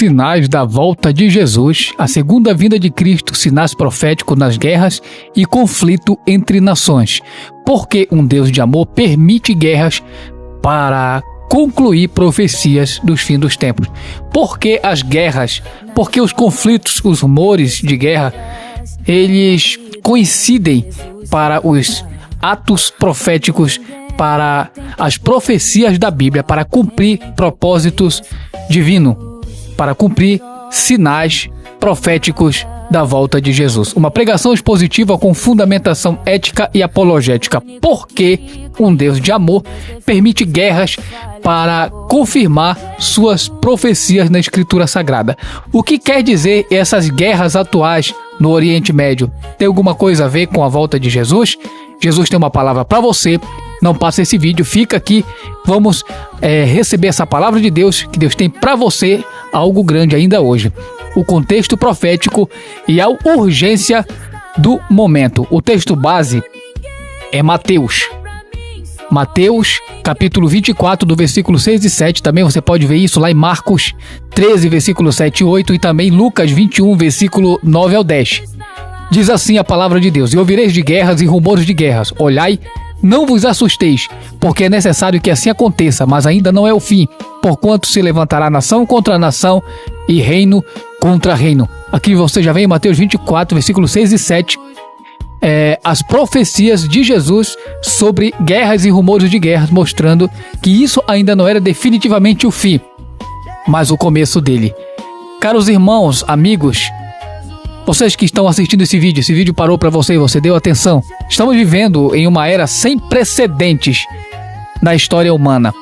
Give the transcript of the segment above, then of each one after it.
sinais da volta de Jesus, a segunda vinda de Cristo, sinais proféticos nas guerras e conflito entre nações. Porque um Deus de amor permite guerras para concluir profecias dos fins dos tempos. Porque as guerras, porque os conflitos, os rumores de guerra, eles coincidem para os atos proféticos, para as profecias da Bíblia, para cumprir propósitos divinos, para cumprir sinais proféticos da volta de Jesus. Uma pregação expositiva com fundamentação ética e apologética. Porque um Deus de amor permite guerras para confirmar suas profecias na Escritura Sagrada. O que quer dizer essas guerras atuais no Oriente Médio? Tem alguma coisa a ver com a volta de Jesus? Jesus tem uma palavra para você. Não passa esse vídeo, fica aqui. Vamos receber essa palavra de Deus, que Deus tem para você algo grande ainda hoje. O contexto profético e a urgência do momento. O texto base é Mateus. Mateus, capítulo 24, do versículo 6 e 7. Também você pode ver isso lá em Marcos 13, versículo 7 e 8. E também Lucas 21, versículo 9 ao 10. Diz assim a palavra de Deus: E ouvireis de guerras e rumores de guerras. Olhai, não vos assusteis, porque é necessário que assim aconteça, mas ainda não é o fim, porquanto se levantará nação contra nação e reino contra reino. Aqui você já vê em Mateus 24, versículos 6 e 7, as profecias de Jesus sobre guerras e rumores de guerras, mostrando que isso ainda não era definitivamente o fim, mas o começo dele. Caros irmãos, amigos, vocês que estão assistindo esse vídeo parou para você e você deu atenção. Estamos vivendo em uma era sem precedentes na história humana.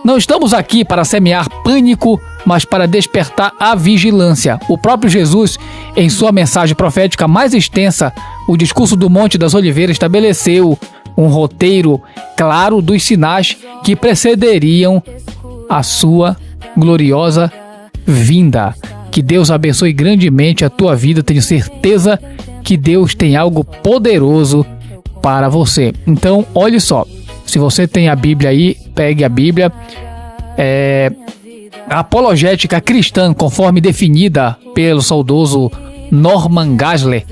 Não estamos aqui para semear pânico, mas para despertar a vigilância. O próprio Jesus, em sua mensagem profética mais extensa, o discurso do Monte das Oliveiras, estabeleceu um roteiro claro dos sinais que precederiam a sua gloriosa vinda. Que Deus abençoe grandemente a tua vida. Tenho certeza que Deus tem algo poderoso para você. Então, olhe só. Se você tem a Bíblia aí, pegue a Bíblia. A apologética cristã, conforme definida pelo saudoso Norman Geisler,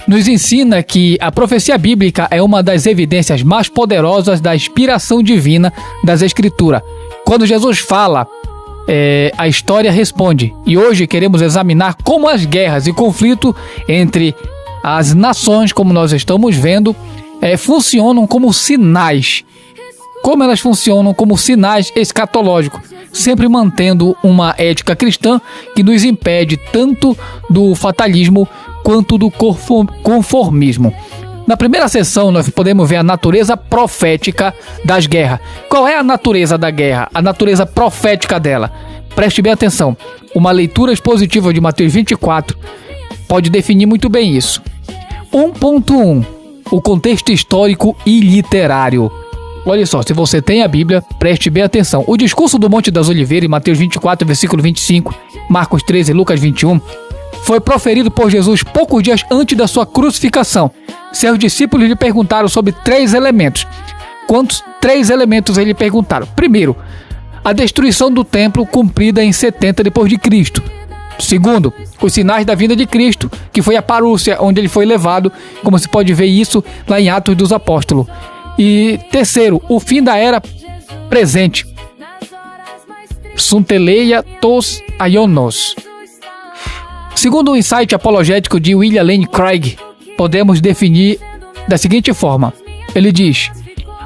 nos ensina que a profecia bíblica é uma das evidências mais poderosas da inspiração divina das Escrituras. Quando Jesus fala, a história responde. E hoje queremos examinar como as guerras e conflito entre as nações, como nós estamos vendo, funcionam como sinais. Como elas funcionam como sinais escatológicos, sempre mantendo uma ética cristã que nos impede tanto do fatalismo quanto do conformismo. Na primeira sessão, nós podemos ver a natureza profética das guerras. Qual é a natureza da guerra? A natureza profética dela. Preste bem atenção. Uma leitura expositiva de Mateus 24 pode definir muito bem isso. 1.1. O contexto histórico e literário. Olha só, se você tem a Bíblia, preste bem atenção. O discurso do Monte das Oliveiras, em Mateus 24, versículo 25, Marcos 13 e Lucas 21, foi proferido por Jesus poucos dias antes da sua crucificação. Seus discípulos lhe perguntaram sobre 3 elementos. Quantos 3 elementos eles perguntaram? Primeiro, a destruição do templo cumprida em 70 depois de Cristo. Segundo, os sinais da vinda de Cristo, que foi a Parúcia, onde ele foi levado, como se pode ver isso lá em Atos dos Apóstolos. E terceiro, o fim da era presente. Sunteleia tos aionos. Segundo o insight apologético de William Lane Craig, podemos definir da seguinte forma. Ele diz: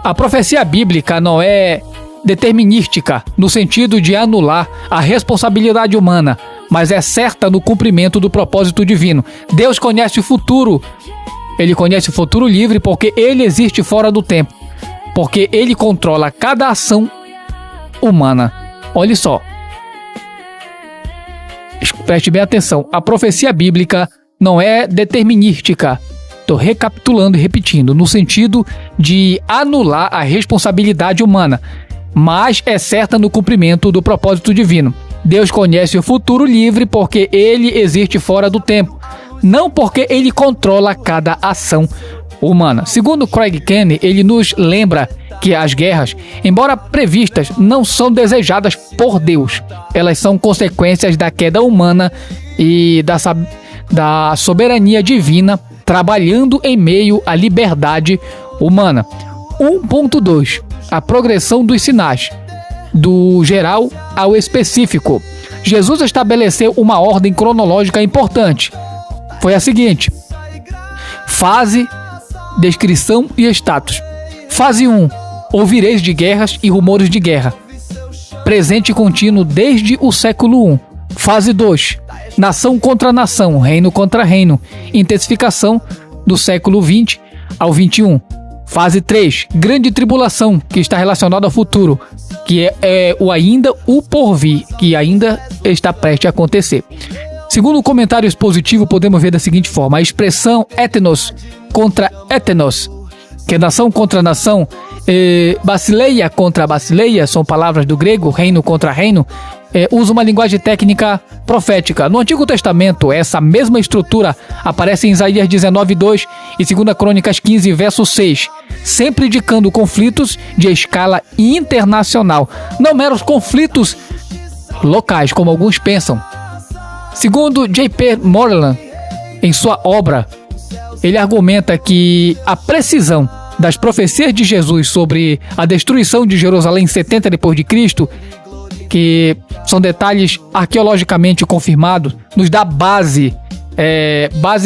a profecia bíblica não é determinística no sentido de anular a responsabilidade humana, mas é certa no cumprimento do propósito divino. Deus conhece o futuro. Ele conhece o futuro livre porque ele existe fora do tempo, porque ele controla cada ação humana. Olha só. Preste bem atenção. A profecia bíblica não é determinística. Estou recapitulando e repetindo, no sentido de anular a responsabilidade humana, mas é certa no cumprimento do propósito divino. Deus conhece o futuro livre porque ele existe fora do tempo, não porque ele controla cada ação humana. Segundo Craig Kenney, ele nos lembra que as guerras, embora previstas, não são desejadas por Deus. Elas são consequências da queda humana e da soberania divina trabalhando em meio à liberdade humana. 1.2. A progressão dos sinais, do geral ao específico. Jesus estabeleceu uma ordem cronológica importante. Foi a seguinte: fase, descrição e status. Fase 1. Ouvireis de guerras e rumores de guerra. Presente contínuo desde o século I. Fase 2. Nação contra nação, reino contra reino. Intensificação do século 20 ao 21. Fase 3. Grande tribulação, que está relacionado ao futuro, que é o porvir, que ainda está prestes a acontecer. Segundo o comentário expositivo, podemos ver da seguinte forma: a expressão etnos contra etnos, que é nação contra nação, basileia contra basileia, são palavras do grego, reino contra reino, usa uma linguagem técnica profética. No Antigo Testamento, essa mesma estrutura aparece em Isaías 19:2 e 2 Crônicas 15, verso 6, sempre indicando conflitos de escala internacional, não meros conflitos locais, como alguns pensam. Segundo J.P. Moreland, em sua obra, ele argumenta que a precisão das profecias de Jesus sobre a destruição de Jerusalém em 70 d.C., que são detalhes arqueologicamente confirmados, nos dá base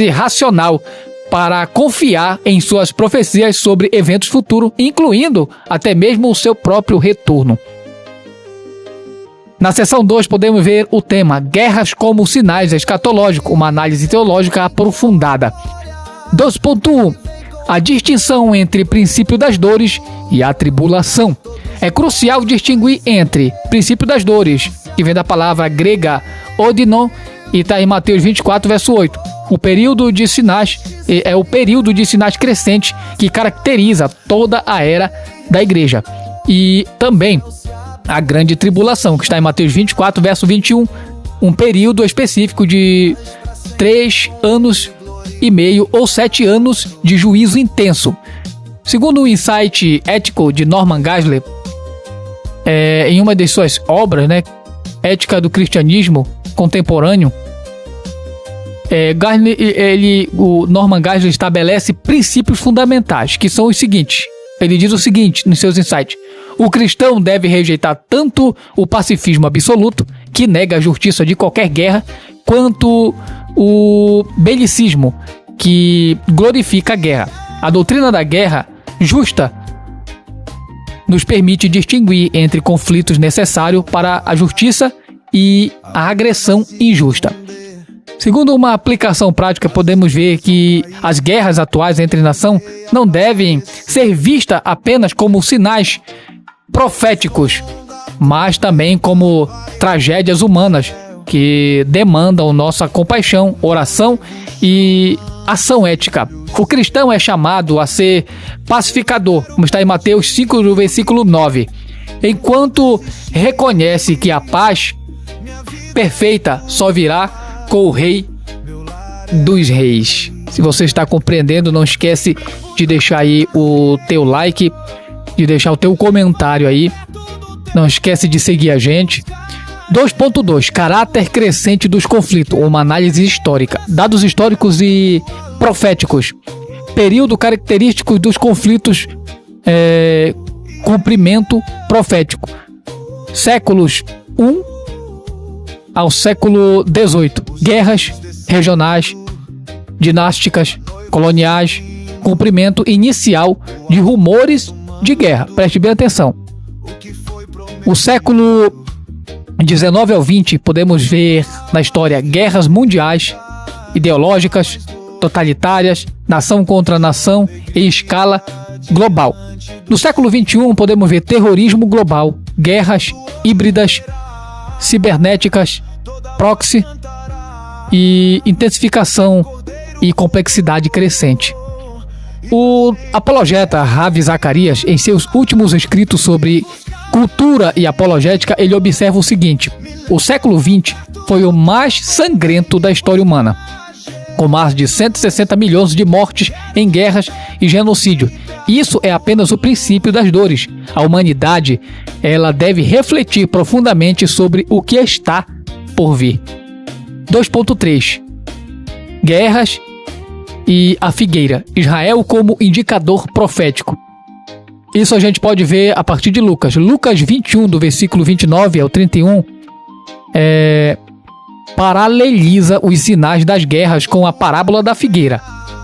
racional para confiar em suas profecias sobre eventos futuros, incluindo até mesmo o seu próprio retorno. Na seção 2 podemos ver o tema Guerras como sinais escatológicos, uma análise teológica aprofundada. 2.1. A distinção entre princípio das dores e a tribulação. É crucial distinguir entre princípio das dores, que vem da palavra grega odinon, e está em Mateus 24, verso 8. O período de sinais é o período de sinais crescente que caracteriza toda a era da igreja. E também a grande tribulação, que está em Mateus 24, verso 21, um período específico de 3 anos e meio ou 7 anos de juízo intenso. Segundo o insight ético de Norman Geisler, em uma de suas obras, Ética do Cristianismo Contemporâneo, o Norman Geisler estabelece princípios fundamentais, que são os seguintes. Ele diz o seguinte nos seus insights: o cristão deve rejeitar tanto o pacifismo absoluto, que nega a justiça de qualquer guerra, quanto o belicismo, que glorifica a guerra. A doutrina da guerra justa nos permite distinguir entre conflitos necessários para a justiça e a agressão injusta. Segundo uma aplicação prática, podemos ver que as guerras atuais entre nações não devem ser vistas apenas como sinais proféticos, mas também como tragédias humanas que demandam nossa compaixão, oração e ação ética. O cristão é chamado a ser pacificador, como está em Mateus 5, no versículo 9, enquanto reconhece que a paz perfeita só virá com o Rei dos Reis. Se você está compreendendo, não esquece de deixar aí o teu like, de deixar o teu comentário aí. Não esquece de seguir a gente. 2.2. Caráter crescente dos conflitos. Uma análise histórica. Dados históricos e proféticos. Período característico dos conflitos. Cumprimento profético. Séculos 1 ao século 18. Guerras regionais, dinásticas, coloniais. Cumprimento inicial de rumores de guerra. Preste bem atenção. O século 19 ao 20, podemos ver na história guerras mundiais, ideológicas, totalitárias, nação contra nação em escala global. No século 21, podemos ver terrorismo global, guerras híbridas, cibernéticas, proxy e intensificação e complexidade crescente. O apologeta Ravi Zacharias, em seus últimos escritos sobre cultura e apologética, ele observa o seguinte: o século XX foi o mais sangrento da história humana. com mais de 160 milhões de mortes em guerras e genocídio. Isso é apenas o princípio das dores. A humanidade, ela deve refletir profundamente sobre o que está por vir. 2.3 Guerras e a figueira. Israel como indicador profético. Isso a gente pode ver a partir de Lucas. Lucas 21, do versículo 29 ao 31, paraleliza os sinais das guerras com a parábola da figueira.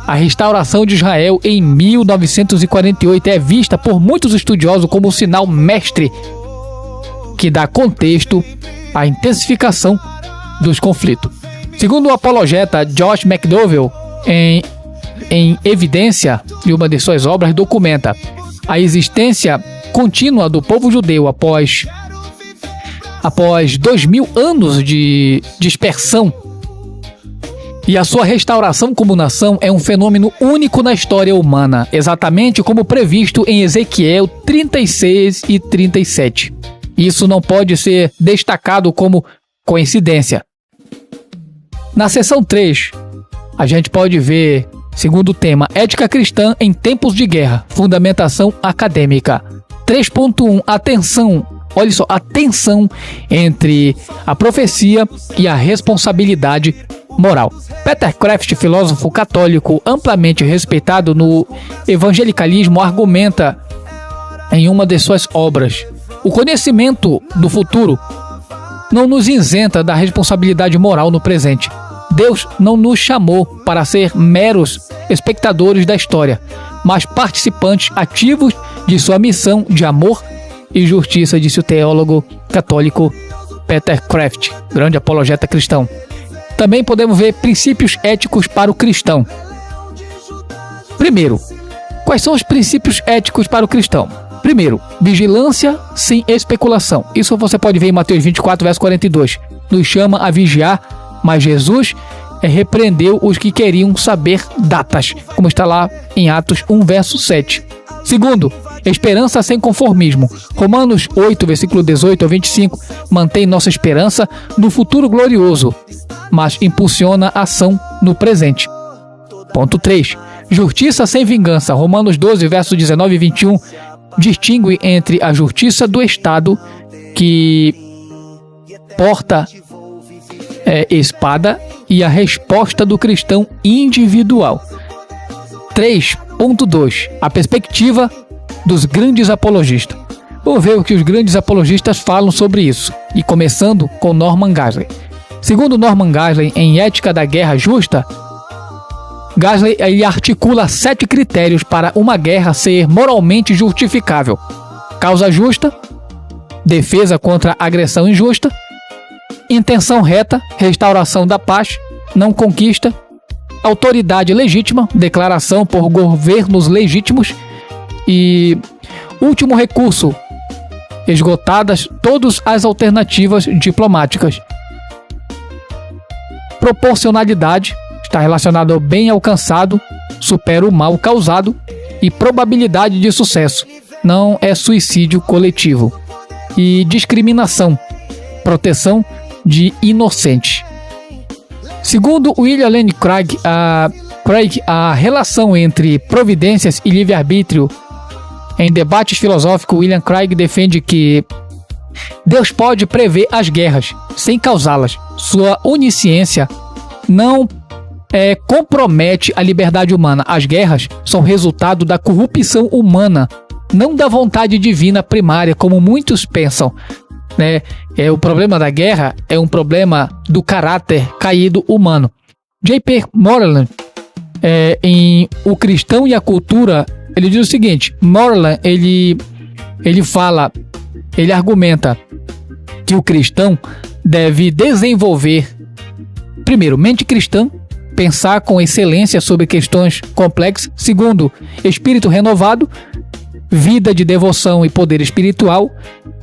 A restauração de Israel em 1948 é vista por muitos estudiosos como o sinal mestre que dá contexto à intensificação dos conflitos. Segundo o apologeta Josh McDowell, em Evidência, de uma de suas obras, documenta a existência contínua do povo judeu após 2000 anos de dispersão, e a sua restauração como nação é um fenômeno único na história humana, exatamente como previsto em Ezequiel 36 e 37. Isso não pode ser destacado como coincidência. Na seção 3, a gente pode ver, segundo o tema, ética cristã em tempos de guerra, fundamentação acadêmica. 3.1, atenção. Olha só, a tensão entre a profecia e a responsabilidade moral. Peter Kreeft, filósofo católico amplamente respeitado no evangelicalismo, argumenta em uma de suas obras: o conhecimento do futuro não nos isenta da responsabilidade moral no presente. Deus não nos chamou para ser meros espectadores da história, mas participantes ativos de sua missão de amor e justiça, disse o teólogo católico Peter Kreeft, grande apologeta cristão. Também podemos ver princípios éticos para o cristão. Primeiro, quais são os princípios éticos para o cristão? Primeiro, vigilância sem especulação. Isso você pode ver em Mateus 24, verso 42. Nos chama a vigiar, mas Jesus repreendeu os que queriam saber datas, como está lá em Atos 1, verso 7. Segundo, esperança sem conformismo. Romanos 8, versículo 18 ao 25, mantém nossa esperança no futuro glorioso, mas impulsiona a ação no presente. Ponto 3. Justiça sem vingança. Romanos 12, verso 19 e 21, distingue entre a justiça do Estado, que porta espada, e a resposta do cristão individual. 3.2. A perspectiva dos grandes apologistas. Vamos ver o que os grandes apologistas falam sobre isso, e começando com Norman Geisler. Segundo Norman Geisler, em Ética da Guerra Justa, Geisler ele articula 7 critérios para uma guerra ser moralmente justificável: causa justa, defesa contra agressão injusta, intenção reta, restauração da paz, não conquista, autoridade legítima, declaração por governos legítimos e último recurso, esgotadas todas as alternativas diplomáticas. Proporcionalidade está relacionado ao bem alcançado, supera o mal causado, e probabilidade de sucesso, não é suicídio coletivo. E discriminação, proteção de inocentes. Segundo William Lane Craig, a relação entre providências e livre-arbítrio. Em debates filosóficos, William Craig defende que Deus pode prever as guerras sem causá-las. Sua onisciência não compromete a liberdade humana. As guerras são resultado da corrupção humana, não da vontade divina primária, como muitos pensam. O problema da guerra é um problema do caráter caído humano. J.P. Moreland, em O Cristão e a Cultura, ele diz o seguinte: Moreland, ele argumenta que o cristão deve desenvolver, primeiro, mente cristã, pensar com excelência sobre questões complexas. Segundo, espírito renovado, vida de devoção e poder espiritual.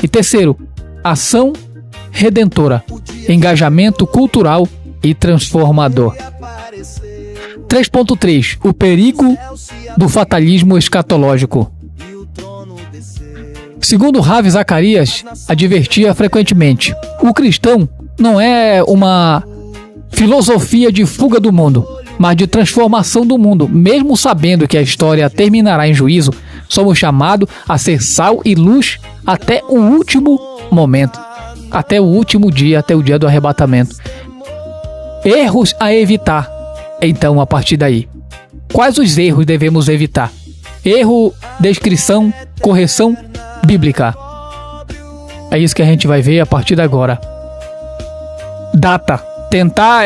E terceiro, ação redentora, engajamento cultural e transformador. 3.3. O perigo do fatalismo escatológico. Segundo Ravi Zacarias, advertia frequentemente: o cristão não é uma filosofia de fuga do mundo, mas de transformação do mundo. Mesmo sabendo que a história terminará em juízo, somos chamados a ser sal e luz até o último momento, até o último dia, até o dia do arrebatamento. Erros a evitar. Então, a partir daí, quais os erros devemos evitar? Erro, descrição, correção bíblica. É isso que a gente vai ver a partir de agora. Data. Tentar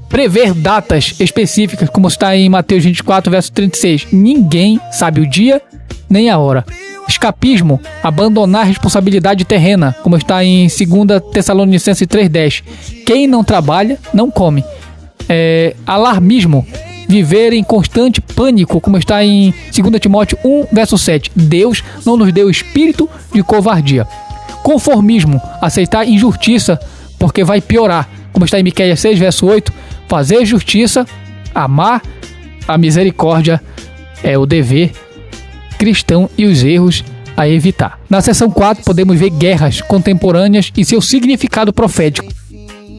prever datas específicas, como está em Mateus 24, verso 36. Ninguém sabe o dia nem a hora. Escapismo. Abandonar a responsabilidade terrena, como está em 2 Tessalonicenses 3,10. Quem não trabalha, não come. Alarmismo. Viver em constante pânico, como está em 2 Timóteo 1, verso 7. Deus não nos deu espírito de covardia. Conformismo. Aceitar injustiça, porque vai piorar, como está em Miqueias 6, verso 8. Fazer justiça, amar a misericórdia é o dever cristão e os erros a evitar. Na seção 4 podemos ver guerras contemporâneas e seu significado profético.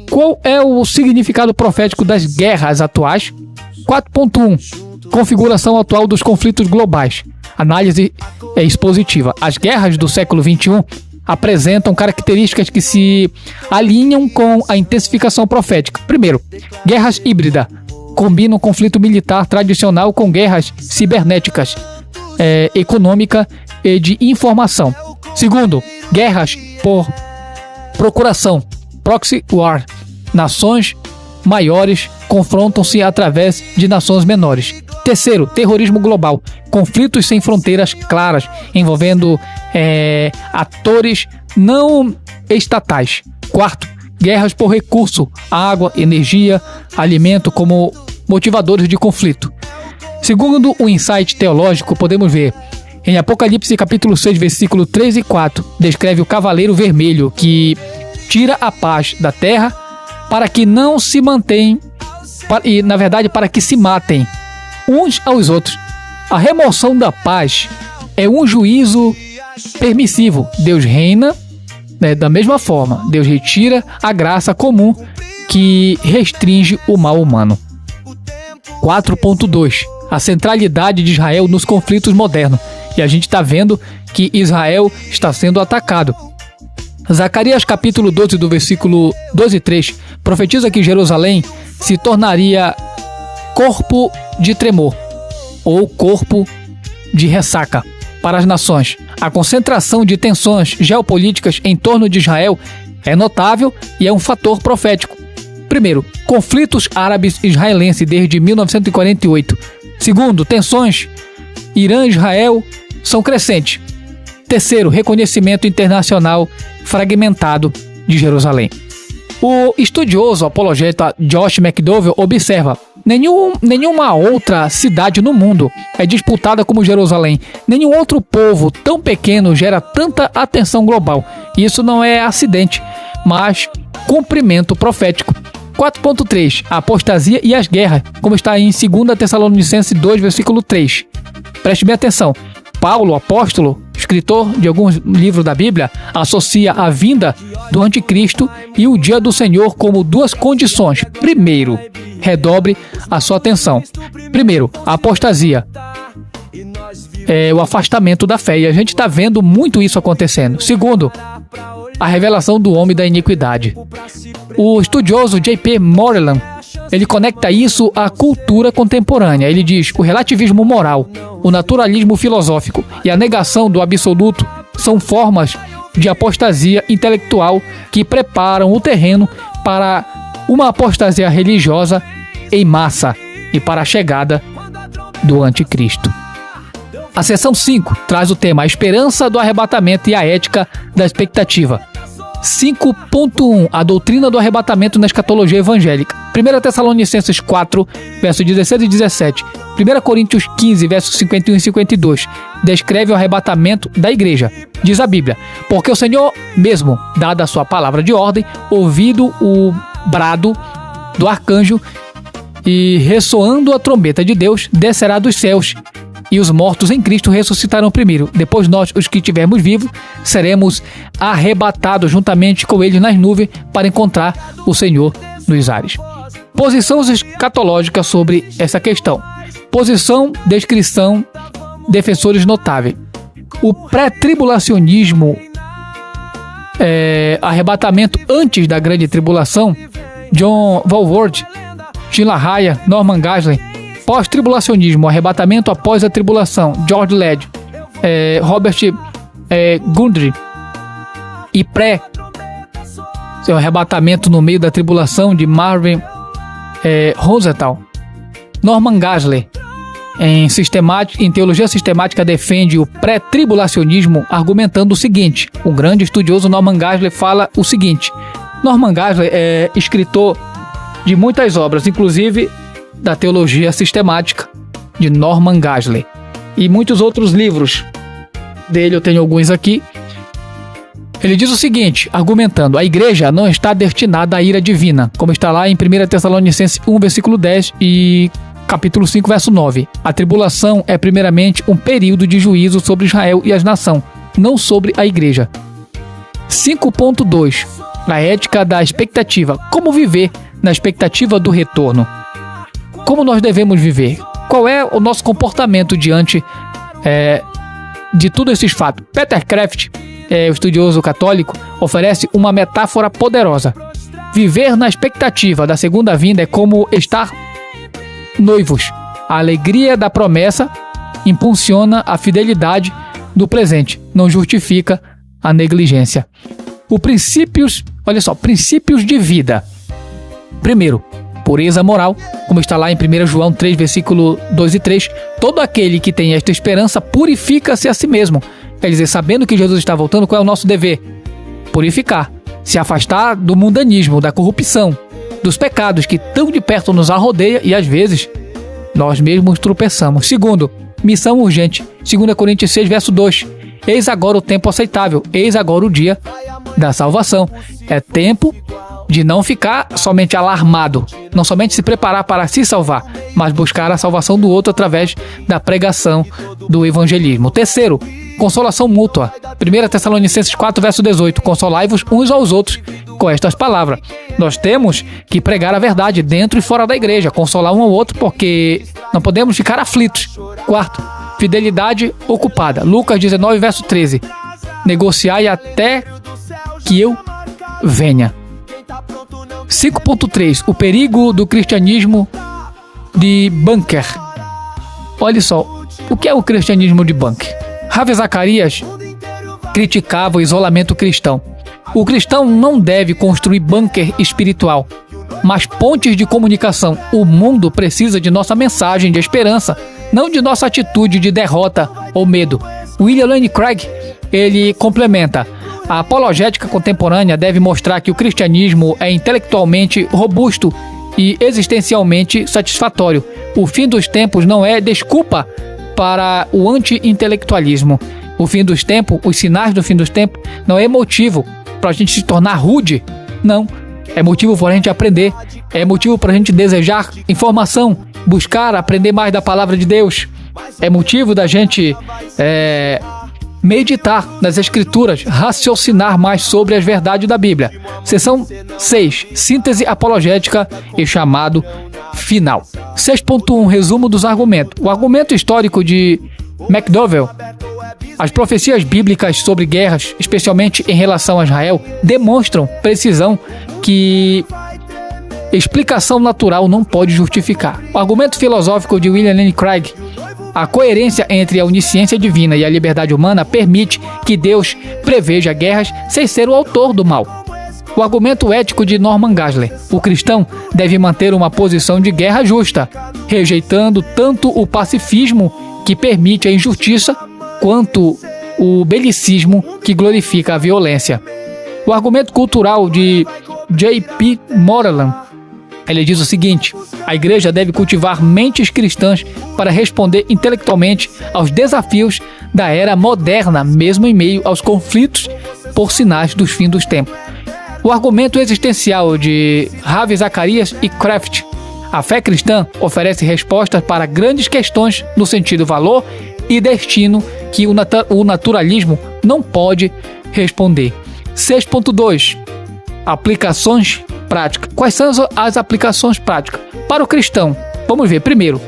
Qual é o significado profético das guerras atuais? 4.1. Configuração atual dos conflitos globais. Análise expositiva. As guerras do século XXI apresentam características que se alinham com a intensificação profética. Primeiro, guerras híbridas. Combinam conflito militar tradicional com guerras cibernéticas, econômica e de informação. Segundo, guerras por procuração. Proxy war. Nações maiores confrontam-se através de nações menores. Terceiro, terrorismo global. Conflitos sem fronteiras claras, envolvendo atores não estatais. Quarto, guerras por recurso, água, energia, alimento como motivadores de conflito. Segundo o insight teológico, podemos ver em Apocalipse capítulo 6, versículo 3 e 4, descreve o cavaleiro vermelho que tira a paz da terra para que não se mantenham, para que se matem uns aos outros. A remoção da paz é um juízo permissivo. Deus reina, da mesma forma. Deus retira a graça comum que restringe o mal humano. 4.2. A centralidade de Israel nos conflitos modernos. E a gente está vendo que Israel está sendo atacado. Zacarias capítulo 12, do versículo 2 e 3, profetiza que Jerusalém se tornaria corpo de tremor, ou corpo de ressaca para as nações. A concentração de tensões geopolíticas em torno de Israel é notável e é um fator profético. Primeiro, conflitos árabes-israelenses desde 1948. Segundo, tensões Irã-Israel são crescentes. Terceiro, reconhecimento internacional fragmentado de Jerusalém. O estudioso apologeta Josh McDowell observa: nenhuma outra cidade no mundo é disputada como Jerusalém. Nenhum outro povo tão pequeno gera tanta atenção global. Isso não é acidente, mas cumprimento profético. 4.3. A apostasia e as guerras, como está em 2 Tessalonicenses 2, versículo 3. Preste bem atenção. Paulo, apóstolo, escritor de alguns livros da Bíblia, associa a vinda do anticristo e o dia do Senhor como duas condições. Primeiro, redobre a sua atenção. Primeiro, a apostasia. O afastamento da fé. E a gente está vendo muito isso acontecendo. Segundo, a revelação do homem da iniquidade. O estudioso J.P. Moreland, ele conecta isso à cultura contemporânea. Ele diz: o relativismo moral, o naturalismo filosófico e a negação do absoluto são formas de apostasia intelectual que preparam o terreno para uma apostasia religiosa em massa e para a chegada do anticristo. A seção 5 traz o tema: a esperança do arrebatamento e a ética da expectativa. 5.1. A doutrina do arrebatamento na escatologia evangélica. 1 Tessalonicenses 4, versos 16 e 17. 1 Coríntios 15, versos 51 e 52. Descreve o arrebatamento da igreja. Diz a Bíblia: porque o Senhor mesmo, dada a sua palavra de ordem, ouvido o brado do arcanjo e ressoando a trombeta de Deus, descerá dos céus, e os mortos em Cristo ressuscitarão primeiro. Depois nós, os que estivermos vivos, seremos arrebatados juntamente com eles nas nuvens para encontrar o Senhor nos ares. Posição escatológica sobre essa questão. Posição, descrição, defensores notáveis. O pré-tribulacionismo, arrebatamento antes da grande tribulação, John Walvoord, Tim LaRaia, Norman Geisler. Pós-tribulacionismo, arrebatamento após a tribulação, George Led, Robert Gundry. E seu arrebatamento no meio da tribulação, de Marvin Rosenthal. Norman Geisler, em teologia sistemática, defende o pré-tribulacionismo argumentando o seguinte. O grande estudioso Norman Geisler fala o seguinte. Norman Geisler é escritor de muitas obras, inclusive da teologia sistemática de Norman Geisler, e muitos outros livros dele, eu tenho alguns aqui. Ele diz o seguinte, argumentando: a igreja não está destinada à ira divina, como está lá em 1 Tessalonicenses 1, versículo 10 e capítulo 5, verso 9. A tribulação é primeiramente um período de juízo sobre Israel e as nações, não sobre a igreja. 5.2. Na ética da expectativa. Como viver na expectativa do retorno? Como nós devemos viver? Qual é o nosso comportamento diante de todos esses fatos? Peter Kraft, o estudioso católico, oferece uma metáfora poderosa. Viver na expectativa da segunda vinda é como estar noivos. A alegria da promessa impulsiona a fidelidade do presente, não justifica a negligência. Princípios de vida. Primeiro, pureza moral, como está lá em 1 João 3, versículo 2 e 3. Todo aquele que tem esta esperança purifica-se a si mesmo. Quer dizer, sabendo que Jesus está voltando, qual é o nosso dever? Purificar, se afastar do mundanismo, da corrupção, dos pecados que tão de perto nos arrodeia e às vezes nós mesmos tropeçamos. Segundo, missão urgente. 2 Coríntios 6, verso 2. Eis agora o tempo aceitável, eis agora o dia da salvação. É tempo de não ficar somente alarmado, não somente se preparar para se salvar, mas buscar a salvação do outro através da pregação do evangelismo. Terceiro, consolação mútua. 1 Tessalonicenses 4, verso 18. Consolai-vos uns aos outros com estas palavras. Nós temos que pregar a verdade dentro e fora da igreja, consolar um ao outro, porque não podemos ficar aflitos. Quarto, fidelidade ocupada. Lucas 19, verso 13. Negociai até que eu venha. 5.3. O perigo do cristianismo de bunker. Olha só, o que é o cristianismo de bunker? Ravi Zacharias criticava o isolamento cristão. O cristão não deve construir bunker espiritual, mas pontes de comunicação. O mundo precisa de nossa mensagem de esperança, não de nossa atitude de derrota ou medo. William Lane Craig, ele complementa: a apologética contemporânea deve mostrar que o cristianismo é intelectualmente robusto e existencialmente satisfatório. O fim dos tempos não é desculpa para o anti-intelectualismo. O fim dos tempos, os sinais do fim dos tempos, não é motivo para a gente se tornar rude. Não. É motivo para a gente aprender. É motivo para a gente desejar informação, buscar aprender mais da palavra de Deus. É motivo da gente meditar nas escrituras, raciocinar mais sobre as verdades da Bíblia. Seção 6. Síntese apologética e chamado final. 6.1. Resumo dos argumentos. O argumento histórico de McDowell. As profecias bíblicas sobre guerras, especialmente em relação a Israel, demonstram precisão que explicação natural não pode justificar. O argumento filosófico de William Lane Craig. A coerência entre a onisciência divina e a liberdade humana permite que Deus preveja guerras sem ser o autor do mal. O argumento ético de Norman Geisler. O cristão deve manter uma posição de guerra justa, rejeitando tanto o pacifismo, que permite a injustiça, quanto o belicismo, que glorifica a violência. O argumento cultural de J.P. Moreland. Ele diz o seguinte: a igreja deve cultivar mentes cristãs para responder intelectualmente aos desafios da era moderna, mesmo em meio aos conflitos por sinais dos fins dos tempos. O argumento existencial de Ravi Zacharias e Kraft. A fé cristã oferece respostas para grandes questões no sentido valor e destino que o naturalismo não pode responder. 6.2. Aplicações prática. Quais são as aplicações práticas? Para o cristão, vamos ver primeiro.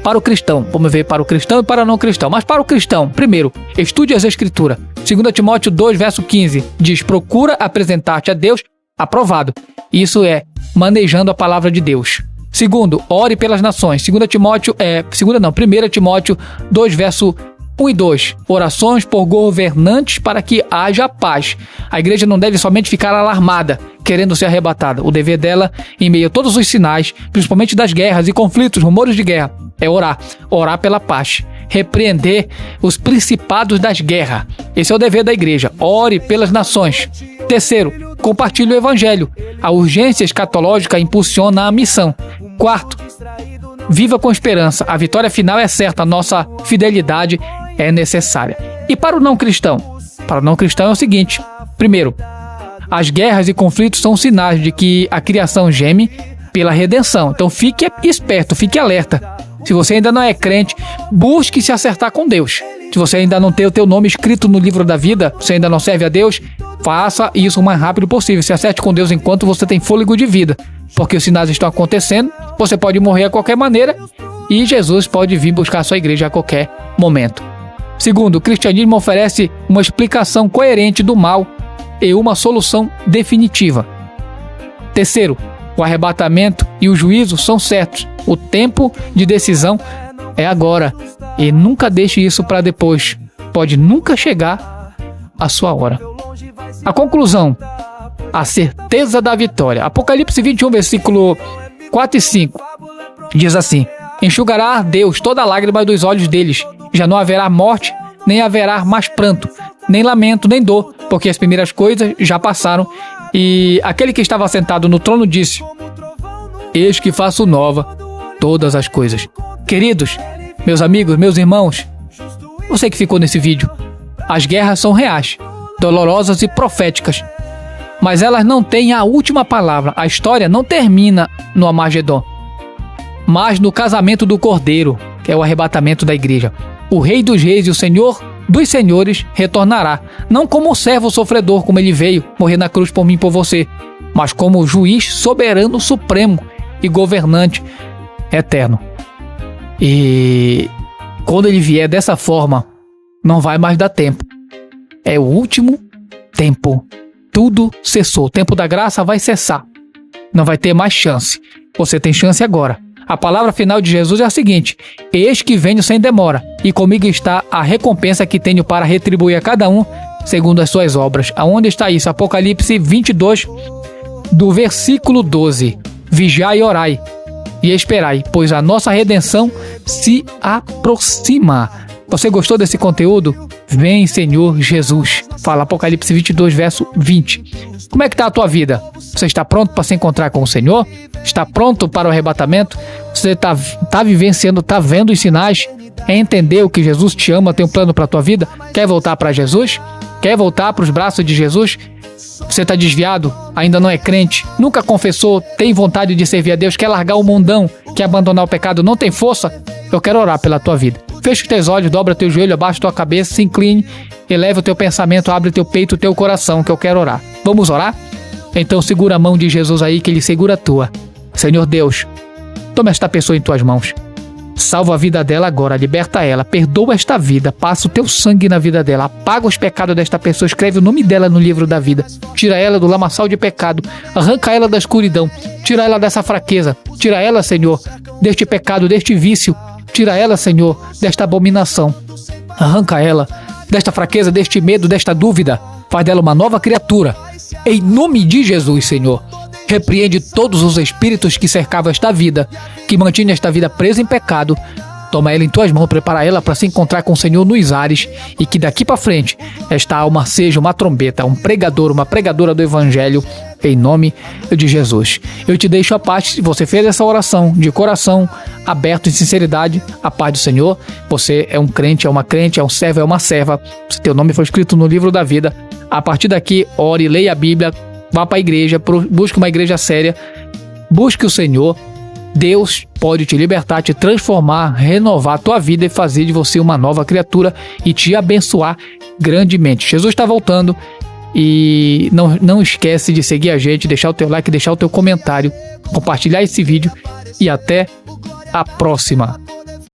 Para o cristão, vamos ver para o cristão e para o não cristão. Mas para o cristão, primeiro, estude as Escrituras. 2 Timóteo 2, verso 15, diz: procura apresentar-te a Deus aprovado. Isso é, manejando a palavra de Deus. Segundo, ore pelas nações. 1 Timóteo 2, verso 1 e 2. Orações por governantes para que haja paz. A igreja não deve somente ficar alarmada, querendo ser arrebatada. O dever dela, em meio a todos os sinais, principalmente das guerras e conflitos, rumores de guerra, é orar. Orar pela paz. Repreender os principados das guerras. Esse é o dever da igreja. Ore pelas nações. Terceiro, compartilhe o evangelho. A urgência escatológica impulsiona a missão. Quarto, viva com esperança. A vitória final é certa. A nossa fidelidade é necessária. E para o não cristão? Para o não cristão é o seguinte. Primeiro, as guerras e conflitos são sinais de que a criação geme pela redenção. Então fique esperto, fique alerta. Se você ainda não é crente, busque se acertar com Deus. Se você ainda não tem o teu nome escrito no livro da vida, você ainda não serve a Deus, faça isso o mais rápido possível. Se acerte com Deus enquanto você tem fôlego de vida. Porque os sinais estão acontecendo, você pode morrer a qualquer maneira e Jesus pode vir buscar a sua igreja a qualquer momento. Segundo, o cristianismo oferece uma explicação coerente do mal e uma solução definitiva. Terceiro, o arrebatamento e o juízo são certos. O tempo de decisão é agora. E nunca deixe isso para depois. Pode nunca chegar a sua hora. A conclusão. A certeza da vitória. Apocalipse 21, versículo 4 e 5. Diz assim: enxugará Deus toda lágrima dos olhos deles. Já não haverá morte, nem haverá mais pranto, nem lamento, nem dor, porque as primeiras coisas já passaram. E aquele que estava sentado no trono disse: eis que faço nova todas as coisas. Queridos, meus amigos, meus irmãos, você que ficou nesse vídeo, as guerras são reais, dolorosas e proféticas, mas elas não têm a última palavra. A história não termina no Armagedon, mas no casamento do Cordeiro, que é o arrebatamento da igreja. O Rei dos Reis e o Senhor dos Senhores retornará, não como servo sofredor, como ele veio morrer na cruz por mim e por você, mas como juiz soberano supremo e governante eterno. E quando ele vier dessa forma, não vai mais dar tempo. É o último tempo. Tudo cessou. O tempo da graça vai cessar. Não vai ter mais chance. Você tem chance agora. A palavra final de Jesus é a seguinte: eis que venho sem demora, e comigo está a recompensa que tenho para retribuir a cada um segundo as suas obras. Aonde está isso? Apocalipse 22, do versículo 12. Vigiai e orai, e esperai, pois a nossa redenção se aproxima. Você gostou desse conteúdo? Vem, Senhor Jesus. Fala Apocalipse 22, verso 20. Como é que está a tua vida? Você está pronto para se encontrar com o Senhor? Está pronto para o arrebatamento? Você está vivenciando, está vendo os sinais? É entender o que Jesus te ama, tem um plano para a tua vida? Quer voltar para Jesus? Quer voltar para os braços de Jesus? Você está desviado? Ainda não é crente? Nunca confessou? Tem vontade de servir a Deus? Quer largar o mundão? Quer abandonar o pecado? Não tem força? Eu quero orar pela tua vida. Feche os teus olhos, dobra teu joelho, abaixa tua cabeça, se incline, eleva o teu pensamento, abre teu peito, o teu coração, que eu quero orar. Vamos orar? Então segura a mão de Jesus aí, que ele segura a tua. Senhor Deus, toma esta pessoa em tuas mãos. Salva a vida dela agora, liberta ela, perdoa esta vida, passa o teu sangue na vida dela, apaga os pecados desta pessoa, escreve o nome dela no livro da vida, tira ela do lamaçal de pecado, arranca ela da escuridão, tira ela dessa fraqueza, tira ela, Senhor, deste pecado, deste vício, tira ela, Senhor, desta abominação, arranca ela desta fraqueza, deste medo, desta dúvida, faz dela uma nova criatura, em nome de Jesus, Senhor. Repreende todos os espíritos que cercavam esta vida, que mantinham esta vida presa em pecado. Toma ela em tuas mãos, prepara ela para se encontrar com o Senhor nos ares, e que daqui para frente esta alma seja uma trombeta, um pregador, uma pregadora do Evangelho, em nome de Jesus. Eu te deixo a paz. Se você fez essa oração de coração aberto, em sinceridade, a paz do Senhor. Você é um crente, é um servo, é uma serva. Se teu nome foi escrito no livro da vida, a partir daqui, ore, leia a Bíblia, vá para a igreja, busque uma igreja séria, busque o Senhor. Deus pode te libertar, te transformar, renovar a tua vida e fazer de você uma nova criatura e te abençoar grandemente. Jesus está voltando E não esquece de seguir a gente, deixar o teu like, deixar o teu comentário, compartilhar esse vídeo e até a próxima.